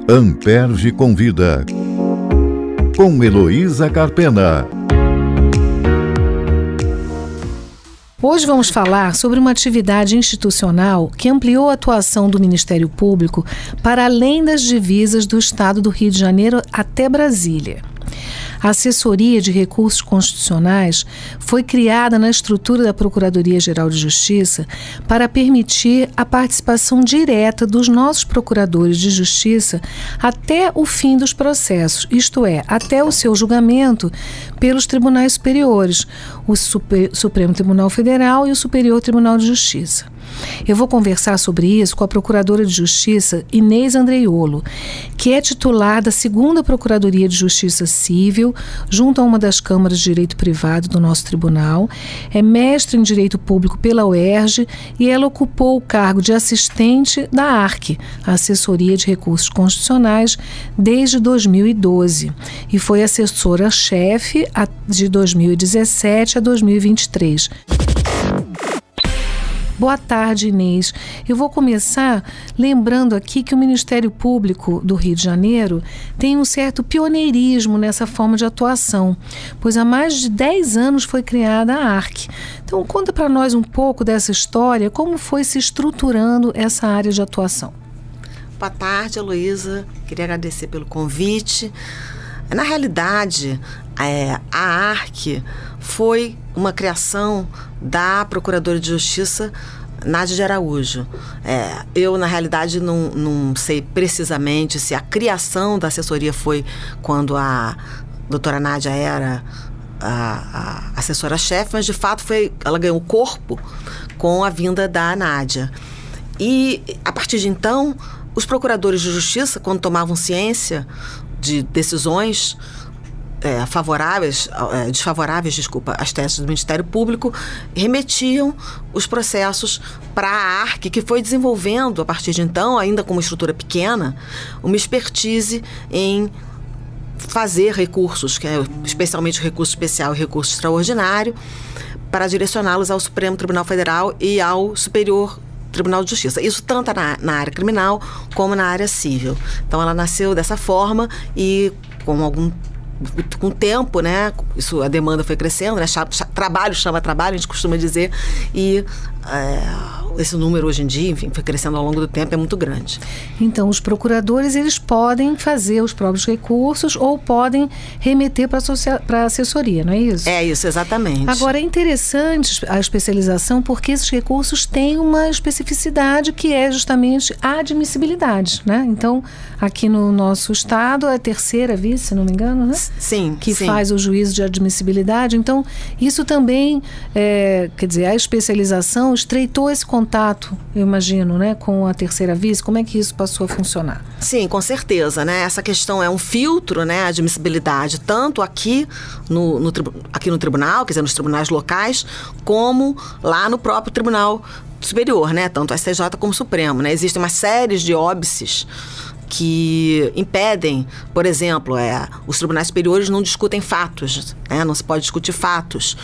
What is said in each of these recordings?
Amperge Convida, com Heloísa Carpena. Hoje vamos falar sobre uma atividade institucional que ampliou a atuação do Ministério Público para além das divisas do Estado do Rio de Janeiro até Brasília. A Assessoria de Recursos Constitucionais foi criada na estrutura da Procuradoria-Geral de Justiça para permitir a participação direta dos nossos procuradores de justiça até o fim dos processos, isto é, até o seu julgamento pelos tribunais superiores, o Supremo Tribunal Federal e o Superior Tribunal de Justiça. Eu vou conversar sobre isso com a Procuradora de Justiça, Inês Andreiolo, que é titular da 2ª Procuradoria de Justiça Civil, junto a uma das câmaras de direito privado do nosso tribunal, é mestre em Direito Público pela UERJ e ela ocupou o cargo de assistente da ARC, a Assessoria de Recursos Constitucionais, desde 2012 e foi assessora-chefe de 2017 a 2023. Boa tarde, Inês. Eu vou começar lembrando aqui que o Ministério Público do Rio de Janeiro tem um certo pioneirismo nessa forma de atuação, pois há mais de 10 anos foi criada a ARC. Então, conta para nós um pouco dessa história, como foi se estruturando essa área de atuação. Boa tarde, Heloísa. Queria agradecer pelo convite. Na realidade, a ARC foi uma criação da Procuradora de Justiça, Nádia de Araújo. Eu, na realidade, não sei precisamente se a criação da assessoria foi quando a doutora Nádia era a assessora-chefe, mas, de fato, ela ganhou corpo com a vinda da Nádia. E, a partir de então, os procuradores de justiça, quando tomavam ciência de decisões desfavoráveis às teses do Ministério Público, remetiam os processos para a ARC, que foi desenvolvendo, a partir de então, ainda com uma estrutura pequena, uma expertise em fazer recursos, especialmente o recurso especial e recurso extraordinário, para direcioná-los ao Supremo Tribunal Federal e ao Superior Tribunal de Justiça. Isso tanto na área criminal como na área civil. Então, ela nasceu dessa forma e com o tempo, né, a demanda foi crescendo, né, trabalho chama trabalho, a gente costuma dizer, e esse número hoje em dia, enfim, foi crescendo ao longo do tempo, é muito grande. Então, os procuradores, eles podem fazer os próprios recursos ou podem remeter para a assessoria, não é isso? É isso, exatamente. Agora, é interessante a especialização porque esses recursos têm uma especificidade que é justamente a admissibilidade, né? Então, aqui no nosso estado, é a 3ª vice, se não me engano, né? Sim. Que faz o juízo de admissibilidade. Então, isso também, quer dizer, a especialização estreitou esse contato, eu imagino, né, com a 3ª vice. Como é que isso passou a funcionar? Sim, com certeza, né? Essa questão é um filtro, né, a admissibilidade, tanto aqui no tribunal, quer dizer, nos tribunais locais, como lá no próprio Tribunal Superior, né? Tanto o STJ como o Supremo, né? Existem uma série de óbices que impedem, por exemplo, os tribunais superiores não discutem fatos, né? Não se pode discutir fatos,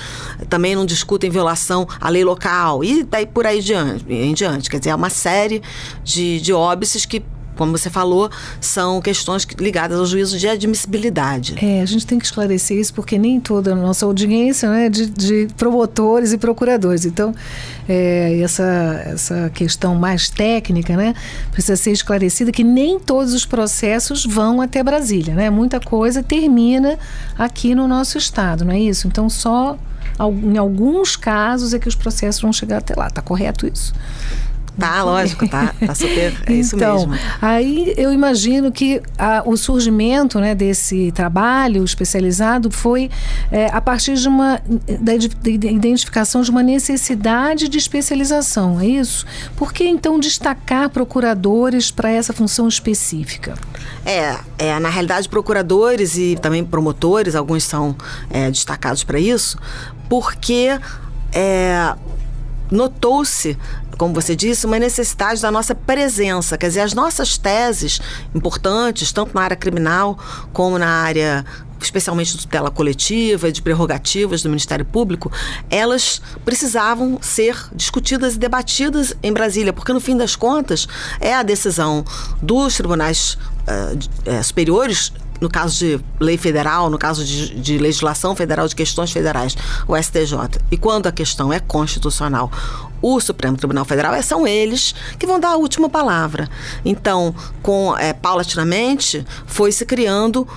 também não discutem violação à lei local e daí por aí em diante. Quer dizer, é uma série de óbices que, como você falou, são questões ligadas ao juízo de admissibilidade. A gente tem que esclarecer isso porque nem toda a nossa audiência, né, de promotores e procuradores. Então, essa questão mais técnica, né, precisa ser esclarecida, que nem todos os processos vão até Brasília, né? Muita coisa termina aqui no nosso estado, não é isso? Então, só em alguns casos é que os processos vão chegar até lá. Está correto isso? Tá, lógico, tá super, isso mesmo. Aí eu imagino que o surgimento, né, desse trabalho especializado foi a partir da identificação de uma necessidade de especialização, é isso? Por que então destacar procuradores para essa função específica? Na realidade, procuradores e também promotores, alguns são destacados para isso, porque notou-se, como você disse, uma necessidade da nossa presença. Quer dizer, as nossas teses importantes, tanto na área criminal como na área especialmente de tutela coletiva, de prerrogativas do Ministério Público, elas precisavam ser discutidas e debatidas em Brasília, porque no fim das contas é a decisão dos tribunais superiores, no caso de lei federal, no caso de legislação federal, de questões federais, o STJ. E quando a questão é constitucional, o Supremo Tribunal Federal, são eles que vão dar a última palavra. Então, paulatinamente, foi se criando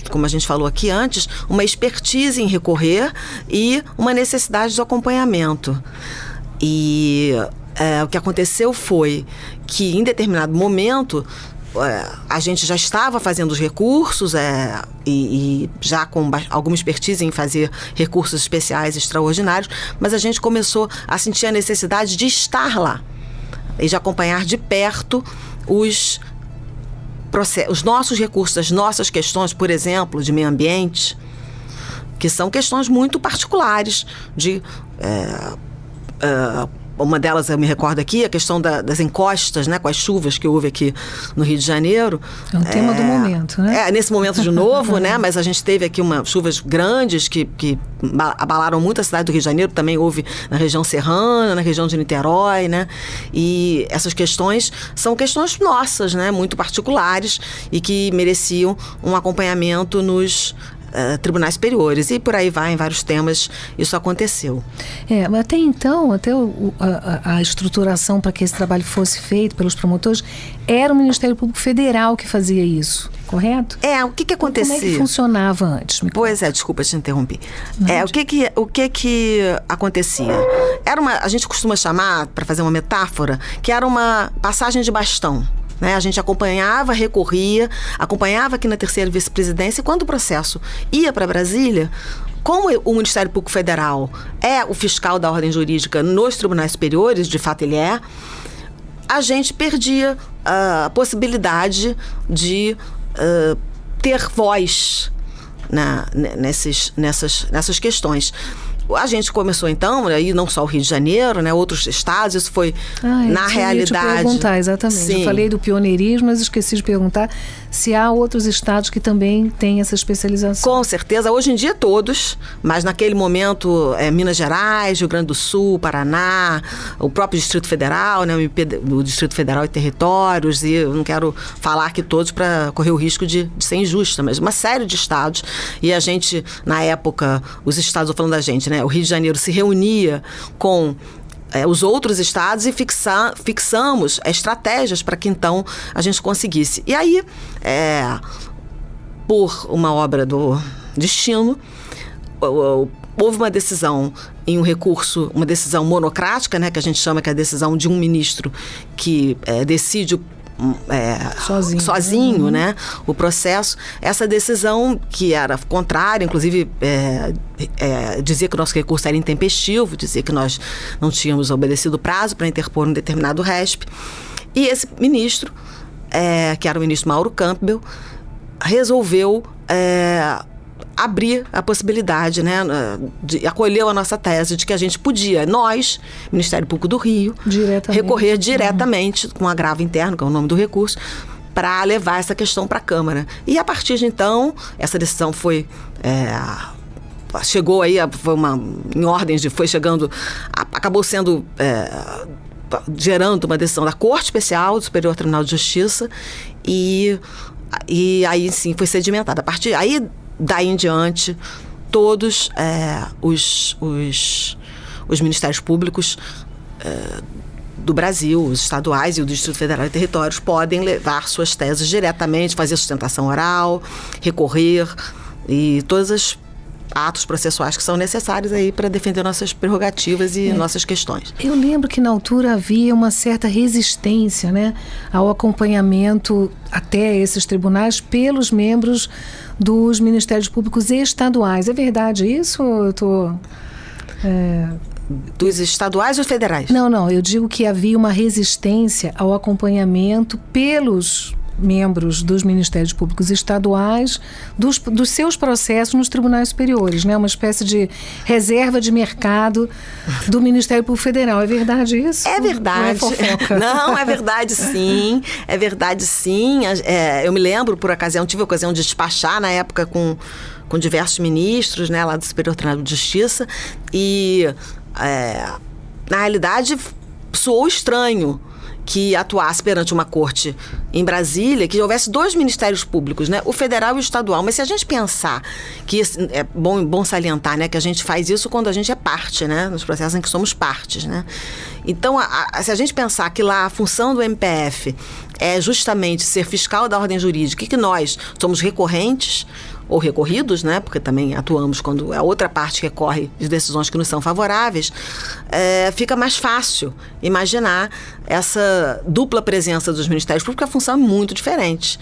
como a gente falou aqui antes, uma expertise em recorrer e uma necessidade de acompanhamento. E o que aconteceu foi que, em determinado momento, a gente já estava fazendo os recursos e já com alguma expertise em fazer recursos especiais extraordinários, mas a gente começou a sentir a necessidade de estar lá e de acompanhar de perto os nossos recursos, as nossas questões, por exemplo, de meio ambiente, que são questões muito particulares de... uma delas, eu me recordo aqui, a questão das encostas, né, com as chuvas que houve aqui no Rio de Janeiro. É um tema do momento, né? Nesse momento de novo, né, mas a gente teve aqui chuvas grandes que abalaram muito a cidade do Rio de Janeiro, também houve na região serrana, na região de Niterói, né, e essas questões são questões nossas, né, muito particulares e que mereciam um acompanhamento nos tribunais superiores, e por aí vai, em vários temas isso aconteceu. Até então, a estruturação para que esse trabalho fosse feito pelos promotores, era o Ministério Público Federal que fazia isso, correto? O que acontecia? Como é que funcionava antes? Pois desculpa te interromper. O que acontecia? A gente costuma chamar, para fazer uma metáfora, que era uma passagem de bastão. Né? A gente recorria, acompanhava aqui na terceira vice-presidência, e quando o processo ia para Brasília, como o Ministério Público Federal é o fiscal da ordem jurídica nos tribunais superiores, de fato ele a gente perdia a possibilidade de ter voz nessas questões. A gente começou então, e não só o Rio de Janeiro, né, outros estados, isso foi na realidade... Eu ia te perguntar, exatamente. Sim. Eu falei do pioneirismo, mas esqueci de perguntar se há outros estados que também têm essa especialização. Com certeza, hoje em dia todos, mas naquele momento Minas Gerais, Rio Grande do Sul, Paraná, o próprio Distrito Federal, né, o Distrito Federal e Territórios, e eu não quero falar aqui todos para correr o risco de ser injusta, mas uma série de estados, e a gente, na época, os estados, eu falando da gente, né, o Rio de Janeiro se reunia com os outros estados e fixamos estratégias para que então a gente conseguisse. E aí, por uma obra do destino, houve uma decisão em um recurso, uma decisão monocrática, né, que a gente chama, que é a decisão de um ministro que decide sozinho, né, o processo. Essa decisão, que era contrária, inclusive dizia que o nosso recurso era intempestivo, dizia que nós não tínhamos obedecido o prazo para interpor um determinado RESP, e esse ministro, que era o ministro Mauro Campbell, resolveu abrir a possibilidade, né, acolheu a nossa tese de que a gente podia, nós, Ministério Público do Rio, recorrer diretamente com agravo interno, que é o nome do recurso, para levar essa questão para a Câmara. E a partir de então, essa decisão foi... chegou aí, foi chegando, acabou sendo... gerando uma decisão da Corte Especial do Superior Tribunal de Justiça, e aí sim foi sedimentada. A partir aí, daí em diante, todos os ministérios públicos do Brasil, os estaduais e o Distrito Federal e Territórios, podem levar suas teses diretamente, fazer sustentação oral, recorrer, e todos os atos processuais que são necessários aí para defender nossas prerrogativas e nossas questões. Eu lembro que na altura havia uma certa resistência, né, ao acompanhamento até esses tribunais pelos membros dos ministérios públicos estaduais. É verdade isso? Ou eu tô... Dos estaduais ou federais? Não, eu digo que havia uma resistência ao acompanhamento pelos membros dos Ministérios Públicos Estaduais dos seus processos nos tribunais superiores, né? Uma espécie de reserva de mercado do Ministério Público Federal. É verdade isso? É verdade. Não é fofoca? Não, é verdade sim. É verdade sim. Eu me lembro, tive a ocasião de despachar na época com diversos ministros, né, lá do Superior Tribunal de Justiça, e na realidade soou estranho que atuasse perante uma corte em Brasília, que houvesse 2 ministérios públicos, né? O federal e o estadual. Mas se a gente pensar que é bom salientar, né, que a gente faz isso quando a gente é parte, né, nos processos em que somos partes, né? Então, se a gente pensar que lá a função do MPF é justamente ser fiscal da ordem jurídica e que nós somos recorrentes ou recorridos, né, porque também atuamos quando a outra parte recorre de decisões que nos são favoráveis, fica mais fácil imaginar essa dupla presença dos ministérios públicos, porque a função é muito diferente.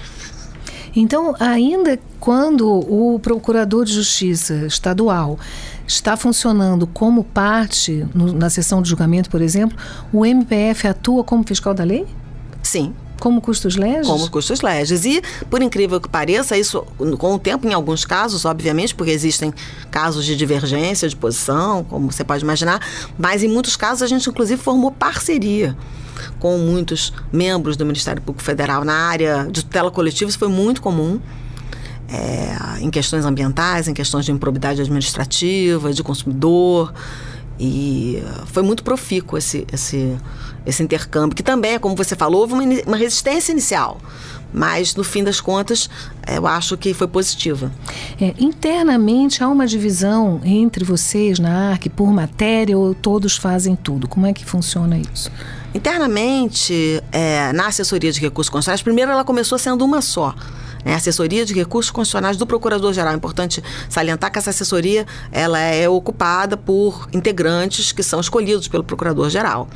Então, ainda quando o Procurador de Justiça estadual está funcionando como parte na sessão de julgamento, por exemplo, o MPF atua como fiscal da lei? Sim. Como custos legis? Como custos legis. E, por incrível que pareça, isso com o tempo, em alguns casos, obviamente, porque existem casos de divergência de posição, como você pode imaginar, mas em muitos casos a gente, inclusive, formou parceria com muitos membros do Ministério Público Federal na área de tutela coletiva. Isso foi muito comum. Em questões ambientais, em questões de improbidade administrativa, de consumidor. E foi muito profícuo esse intercâmbio, que também, como você falou, houve uma resistência inicial, mas no fim das contas eu acho que foi positiva. Internamente há uma divisão entre vocês na ARC por matéria ou todos fazem tudo? Como é que funciona isso? Internamente, na assessoria de recursos constitucionais, primeiro ela começou sendo uma só. A assessoria de recursos constitucionais do Procurador-Geral. É importante salientar que essa assessoria ela é ocupada por integrantes que são escolhidos pelo Procurador-Geral.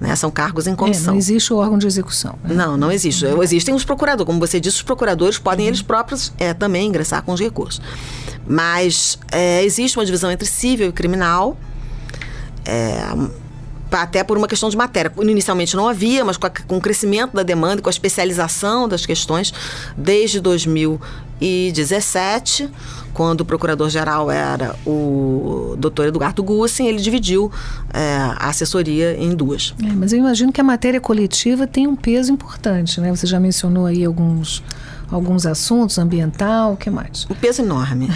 Né? São cargos em comissão. Não existe o órgão de execução. Né? Não existe. Existem os procuradores. Como você disse, os procuradores podem eles próprios também ingressar com os recursos. Mas existe uma divisão entre civil e criminal, até por uma questão de matéria. Inicialmente não havia, mas com o crescimento da demanda e com a especialização das questões, desde 2017, quando o Procurador-Geral era o Dr. Eduardo Gussin, ele dividiu a assessoria em 2. Mas eu imagino que a matéria coletiva tem um peso importante, né? Você já mencionou aí alguns assuntos, ambiental, o que mais? Um peso enorme.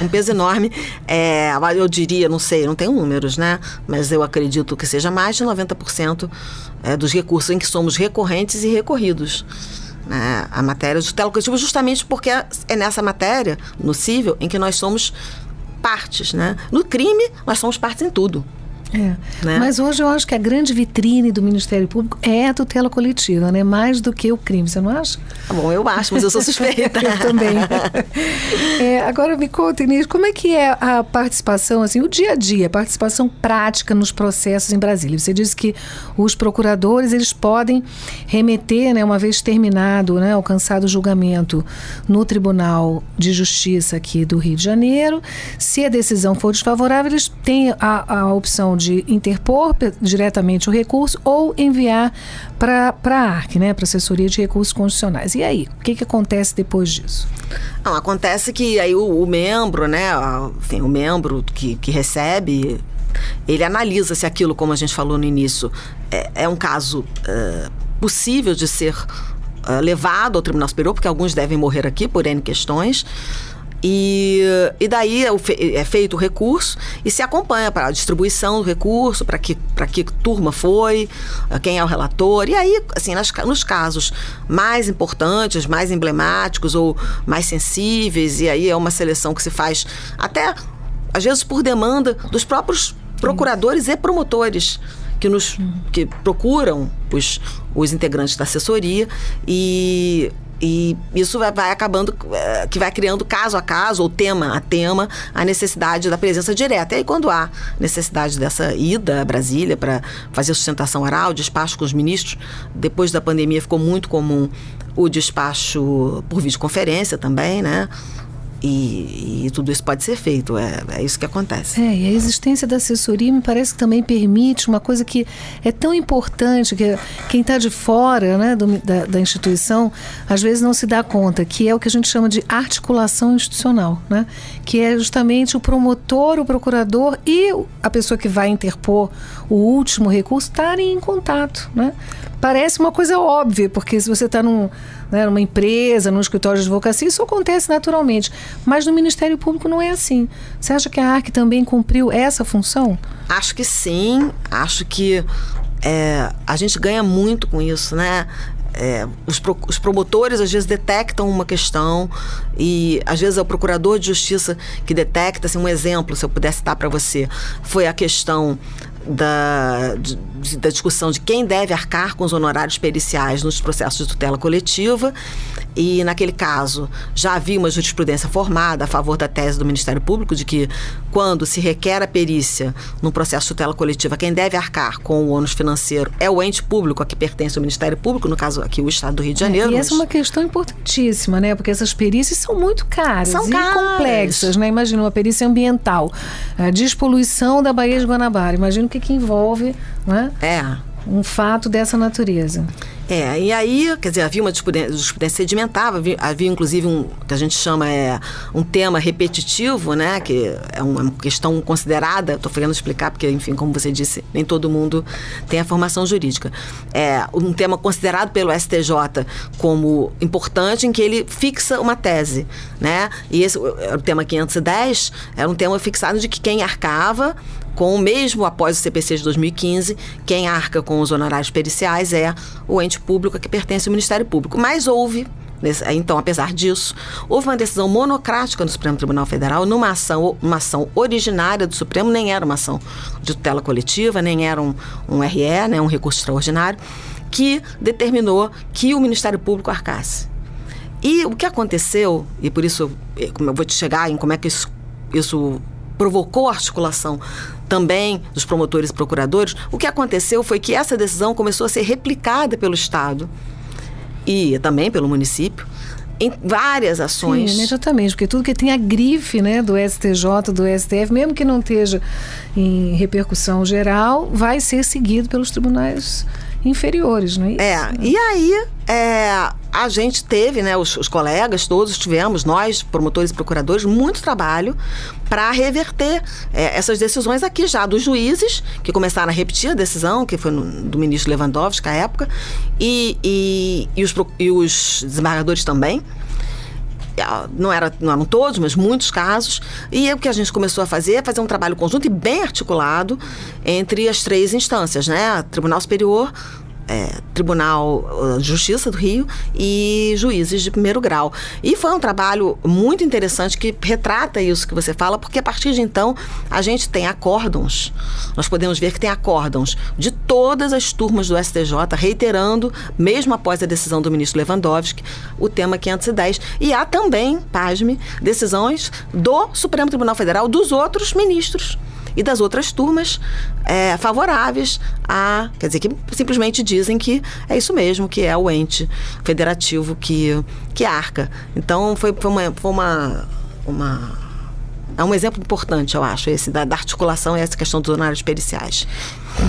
Eu diria, não sei, não tenho números, né? Mas eu acredito que seja mais de 90% dos recursos em que somos recorrentes e recorridos. Né? A matéria de tutela coletiva, justamente porque é nessa matéria, no cível, em que nós somos partes, né? No crime, nós somos partes em tudo. Né? Mas hoje eu acho que a grande vitrine do Ministério Público é a tutela coletiva, né? Mais do que o crime, você não acha? Bom, eu acho, mas eu sou suspeita. Eu também. Agora me conta, Inês, como é que é a participação, assim, o dia a dia, a participação prática nos processos em Brasília? Você disse que os procuradores, eles podem remeter, né, uma vez terminado, né, alcançado o julgamento no Tribunal de Justiça aqui do Rio de Janeiro. Se a decisão for desfavorável, eles têm a opção de interpor diretamente o recurso ou enviar para a ARC, né, para a Assessoria de Recursos Constitucionais. E aí, o que acontece depois disso? Não, acontece que aí o membro, né, enfim, o membro que recebe, ele analisa se aquilo, como a gente falou no início, é um caso possível de ser levado ao Tribunal Superior, porque alguns devem morrer aqui por N questões. E daí é feito o recurso e se acompanha para a distribuição do recurso, para que turma foi, quem é o relator. E aí, assim, nos casos mais importantes, mais emblemáticos ou mais sensíveis, e aí é uma seleção que se faz até, às vezes, por demanda dos próprios procuradores e promotores que procuram os integrantes da assessoria E isso vai acabando, que vai criando caso a caso, ou tema a tema, a necessidade da presença direta. E aí, quando há necessidade dessa ida a Brasília para fazer sustentação oral, despacho com os ministros, depois da pandemia ficou muito comum o despacho por videoconferência também, né? E tudo isso pode ser feito, é isso que acontece. E a existência da assessoria me parece que também permite uma coisa que é tão importante, que quem está de fora, né, da instituição, às vezes não se dá conta, que é o que a gente chama de articulação institucional, né? Que é justamente o promotor, o procurador e a pessoa que vai interpor o último recurso estarem em contato, né? Parece uma coisa óbvia, porque se você está numa empresa, num escritório de advocacia, isso acontece naturalmente. Mas no Ministério Público não é assim. Você acha que a ARC também cumpriu essa função? Acho que sim. Acho que a gente ganha muito com isso, né? Os promotores às vezes detectam uma questão e às vezes é o procurador de justiça que detecta. Assim, um exemplo, se eu pudesse dar para você, foi a questão da discussão de quem deve arcar com os honorários periciais nos processos de tutela coletiva, e naquele caso já havia uma jurisprudência formada a favor da tese do Ministério Público de que quando se requer a perícia num processo de tutela coletiva, quem deve arcar com o ônus financeiro é o ente público a que pertence ao Ministério Público, no caso aqui o Estado do Rio de Janeiro. E essa é uma questão importantíssima, né? Porque essas perícias são muito caras e complexas, né? Imagina uma perícia ambiental, a despoluição da Baía de Guanabara, imagina o que envolve, né? Um fato dessa natureza. E aí, quer dizer, havia uma jurisprudência sedimentar, havia inclusive um que a gente chama um tema repetitivo, né, que é uma questão considerada, estou querendo explicar porque, enfim, como você disse, nem todo mundo tem a formação jurídica. É um tema considerado pelo STJ como importante, em que ele fixa uma tese, né, e esse, o tema 510, era um tema fixado de que quem arcava com, mesmo após o CPC de 2015, quem arca com os honorários periciais é o ente público a que pertence ao Ministério Público. Mas houve, então, apesar disso, houve uma decisão monocrática no Supremo Tribunal Federal, uma ação originária do Supremo, nem era uma ação de tutela coletiva, nem era um RE, né, um recurso extraordinário, que determinou que o Ministério Público arcasse. E o que aconteceu, e por isso eu vou te chegar em como é que isso provocou a articulação também dos promotores e procuradores, o que aconteceu foi que essa decisão começou a ser replicada pelo Estado e também pelo município em várias ações. Sim, imediatamente, porque tudo que tem a grife, né, do STJ, do STF, mesmo que não esteja em repercussão geral, vai ser seguido pelos tribunais inferiores, não é isso? E aí a gente teve, né, os colegas todos tivemos, nós, promotores e procuradores, muito trabalho para reverter essas decisões aqui já dos juízes, que começaram a repetir a decisão, que foi do ministro Lewandowski à época, e os desembargadores também. Não eram todos, mas muitos casos. E o que a gente começou a fazer é fazer um trabalho conjunto e bem articulado entre as três instâncias, né? Tribunal Superior, Tribunal de Justiça do Rio e juízes de primeiro grau. E foi um trabalho muito interessante que retrata isso que você fala, porque a partir de então a gente tem acórdãos, nós podemos ver que tem acórdãos de todas as turmas do STJ reiterando, mesmo após a decisão do ministro Lewandowski, o tema 510. E há também, pasme, decisões do Supremo Tribunal Federal dos outros ministros e das outras turmas favoráveis quer dizer, que simplesmente dizem que é isso mesmo, que é o ente federativo que arca. Então é um exemplo importante, eu acho, esse da articulação e essa questão dos honorários periciais.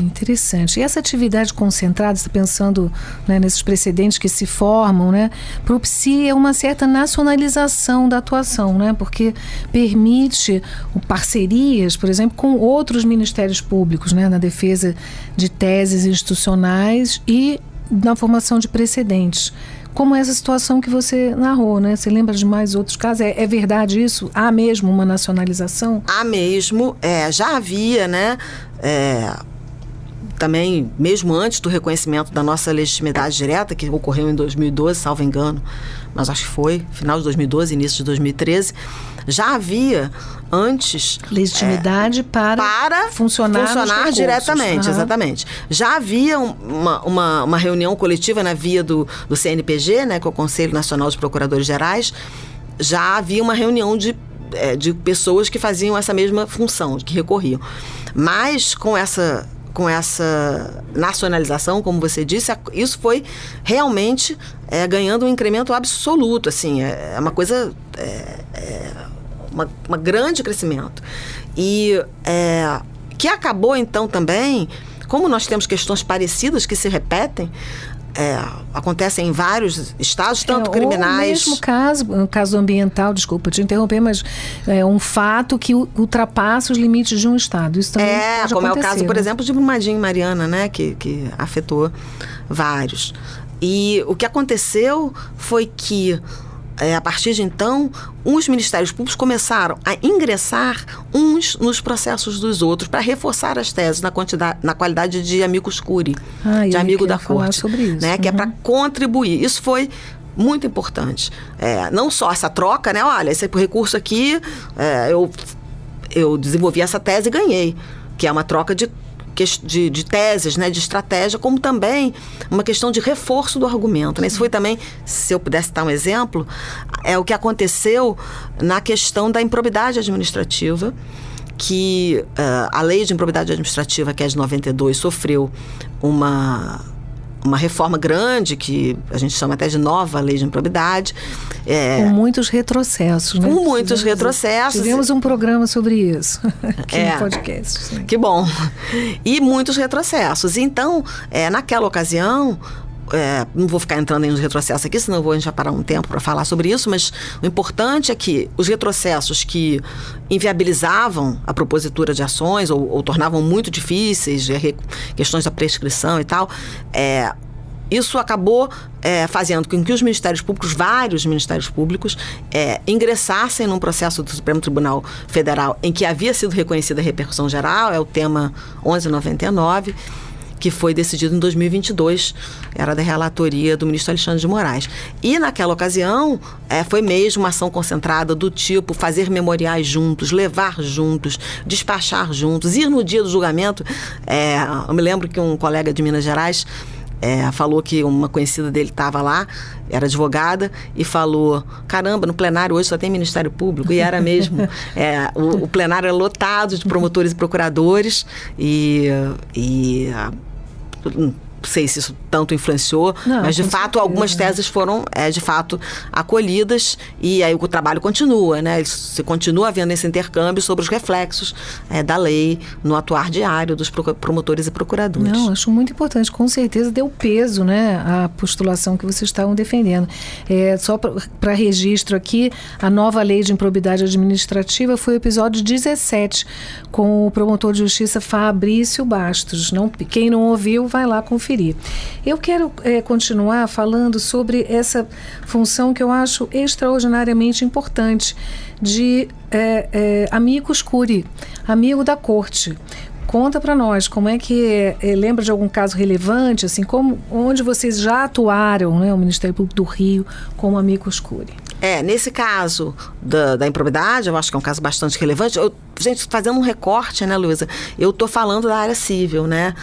Interessante. E essa atividade concentrada, você está pensando, né, nesses precedentes que se formam, né, propicia uma certa nacionalização da atuação, né, porque permite parcerias, por exemplo, com outros ministérios públicos, né, na defesa de teses institucionais e na formação de precedentes. Como essa situação que você narrou, né? Você lembra de mais outros casos? É verdade isso? Há mesmo uma nacionalização? Há mesmo. Já havia, né? Também, mesmo antes do reconhecimento da nossa legitimidade direta, que ocorreu em 2012, salvo engano, mas acho que foi final de 2012, início de 2013, já havia antes legitimidade para funcionar diretamente, exatamente. Já havia uma reunião coletiva na via do CNPG, né, que é o Conselho Nacional de Procuradores Gerais. Já havia uma reunião de pessoas que faziam essa mesma função, que recorriam. Mas com com essa nacionalização, como você disse, isso foi realmente ganhando um incremento absoluto, assim, é uma coisa, uma grande crescimento. E que acabou, então, também, como nós temos questões parecidas que se repetem, acontecem em vários estados, tanto criminais... O mesmo caso, no caso ambiental, desculpa te interromper, mas é um fato que ultrapassa os limites de um estado. Isso também pode como acontecer, é o caso, por exemplo, de Brumadinho e Mariana, né, que afetou vários. E o que aconteceu foi que, a partir de então, os ministérios públicos começaram a ingressar uns nos processos dos outros para reforçar as teses na qualidade de amicus curiae, de amigo da corte, sobre isso. né, que é para contribuir. Isso foi muito importante. Não só essa troca, né? Olha, esse recurso aqui, eu desenvolvi essa tese e ganhei, que é uma troca de teses, né, de estratégia, como também uma questão de reforço do argumento, né? Isso foi também, se eu pudesse dar um exemplo, o que aconteceu na questão da improbidade administrativa, que a lei de improbidade administrativa, que é de 92, sofreu uma reforma grande, que a gente chama até de nova lei de improbidade. Com muitos retrocessos, né? Com muitos retrocessos. Tivemos um programa sobre isso aqui no podcast. Sim. Que bom. E muitos retrocessos. Então, naquela ocasião... não vou ficar entrando nos retrocessos aqui, senão a gente vai parar um tempo para falar sobre isso, mas o importante é que os retrocessos que inviabilizavam a propositura de ações ou tornavam muito difíceis, questões da prescrição e tal, isso acabou fazendo com que os ministérios públicos, vários ministérios públicos, ingressassem num processo do Supremo Tribunal Federal em que havia sido reconhecida a repercussão geral, é o tema 1199, que foi decidido em 2022, era da relatoria do ministro Alexandre de Moraes. E naquela ocasião, foi mesmo uma ação concentrada do tipo fazer memoriais juntos, levar juntos, despachar juntos, ir no dia do julgamento. Eu me lembro que um colega de Minas Gerais falou que uma conhecida dele estava lá, era advogada, e falou, caramba, no plenário hoje só tem Ministério Público, e era mesmo. O plenário era lotado de promotores e procuradores, não sei se isso tanto influenciou, mas de fato algumas teses foram de fato acolhidas, e aí o trabalho continua, né? Se continua havendo esse intercâmbio sobre os reflexos da lei no atuar diário dos promotores e procuradores. Não, acho muito importante, com certeza deu peso, né, à postulação que vocês estavam defendendo. Só para registro aqui, a nova lei de improbidade administrativa foi o episódio 17, com o promotor de justiça Fabrício Bastos. Quem não ouviu, vai lá conferir. Eu quero continuar falando sobre essa função que eu acho extraordinariamente importante de amicus curiae, amigo da corte. Conta para nós, como é que lembra de algum caso relevante, assim, onde vocês já atuaram, né, o Ministério Público do Rio, como amicus curiae? Nesse caso da improbidade, eu acho que é um caso bastante relevante. Gente, fazendo um recorte, né, Luísa? Eu estou falando da área civil, né?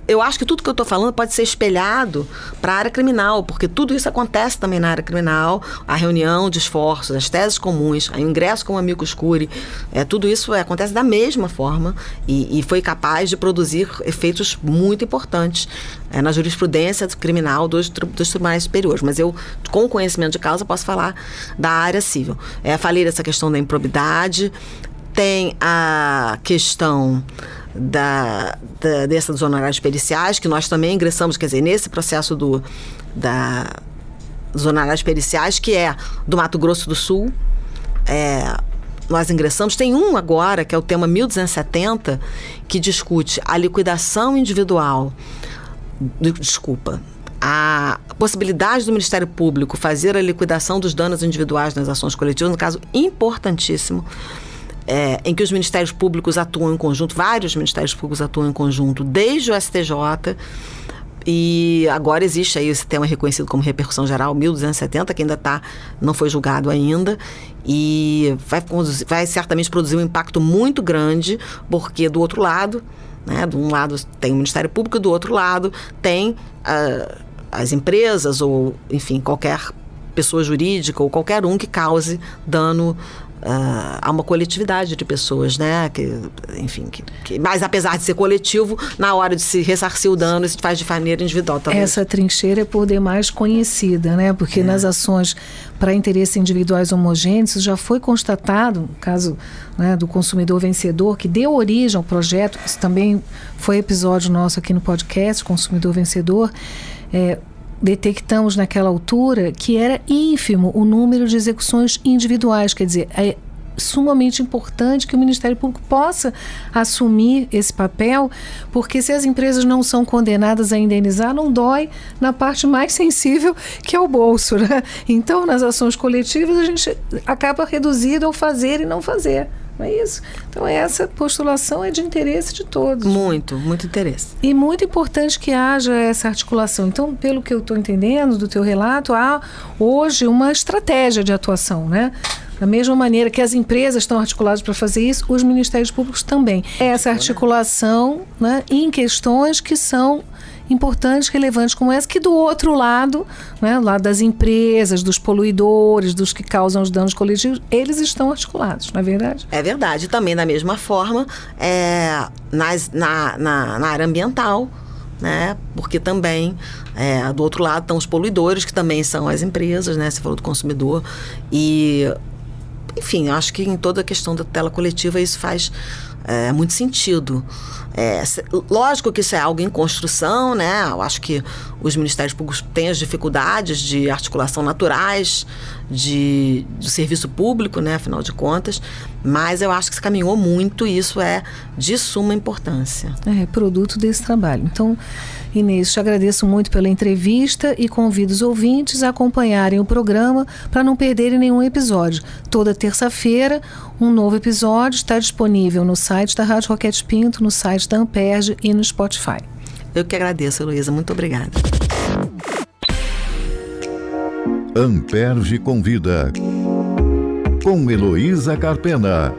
Eu acho que tudo que eu estou falando pode ser espelhado para a área criminal, porque tudo isso acontece também na área criminal, a reunião de esforços, as teses comuns, o ingresso como amicus curiae, tudo isso acontece da mesma forma e foi capaz de produzir efeitos muito importantes na jurisprudência criminal dos tribunais superiores. Mas eu, com conhecimento de causa, posso falar da área civil. Falei dessa questão da improbidade. Tem a questão dos honorários periciais, que nós também ingressamos, quer dizer, nesse processo dos honorários periciais, que é do Mato Grosso do Sul. Nós ingressamos. Tem um agora, que é o tema 1270, que discute a liquidação individual. A possibilidade do Ministério Público fazer a liquidação dos danos individuais nas ações coletivas, um caso importantíssimo, em que os ministérios públicos atuam em conjunto, vários ministérios públicos atuam em conjunto, desde o STJ, e agora existe aí esse tema reconhecido como repercussão geral 1270, que ainda não foi julgado ainda, e vai certamente produzir um impacto muito grande, porque do outro lado, né, de um lado tem o Ministério Público, do outro lado tem as empresas, ou enfim, qualquer pessoa jurídica ou qualquer um que cause dano há uma coletividade de pessoas, né? Mas apesar de ser coletivo, na hora de se ressarcir o dano, se faz de maneira individual também. Essa trincheira é por demais conhecida, né? Porque nas ações para interesses individuais homogêneos já foi constatado, no caso, né, do consumidor vencedor, que deu origem ao projeto, isso também foi episódio nosso aqui no podcast, Consumidor Vencedor, detectamos naquela altura que era ínfimo o número de execuções individuais, quer dizer, é sumamente importante que o Ministério Público possa assumir esse papel, porque se as empresas não são condenadas a indenizar, não dói na parte mais sensível, que é o bolso, né? Então, nas ações coletivas, a gente acaba reduzido ao fazer e não fazer. Não é isso? Então, essa postulação é de interesse de todos. Muito interesse. E muito importante que haja essa articulação. Então, pelo que eu estou entendendo do teu relato, há hoje uma estratégia de atuação, né? Da mesma maneira que as empresas estão articuladas para fazer isso, os ministérios públicos também. Essa articulação, né, em questões que são importantes, relevantes como essa, que do outro lado, né, lado das empresas, dos poluidores, dos que causam os danos coletivos, eles estão articulados, não é verdade? É verdade. Também da mesma forma, na área ambiental, né? Porque também do outro lado estão os poluidores, que também são as empresas, né? Você falou do consumidor. E, enfim, eu acho que em toda a questão da tutela coletiva isso faz muito sentido. Lógico que isso é algo em construção, né? Eu acho que os ministérios públicos têm as dificuldades de articulação naturais do serviço público, né? Afinal de contas, mas eu acho que se caminhou muito e isso é de suma importância. É produto desse trabalho. Então, Inês, te agradeço muito pela entrevista e convido os ouvintes a acompanharem o programa para não perderem nenhum episódio. Toda terça-feira, um novo episódio está disponível no site da Rádio Roquete Pinto, no site da Amperge e no Spotify. Eu que agradeço, Heloísa. Muito obrigada. Amperge convida, com Heloísa Carpena.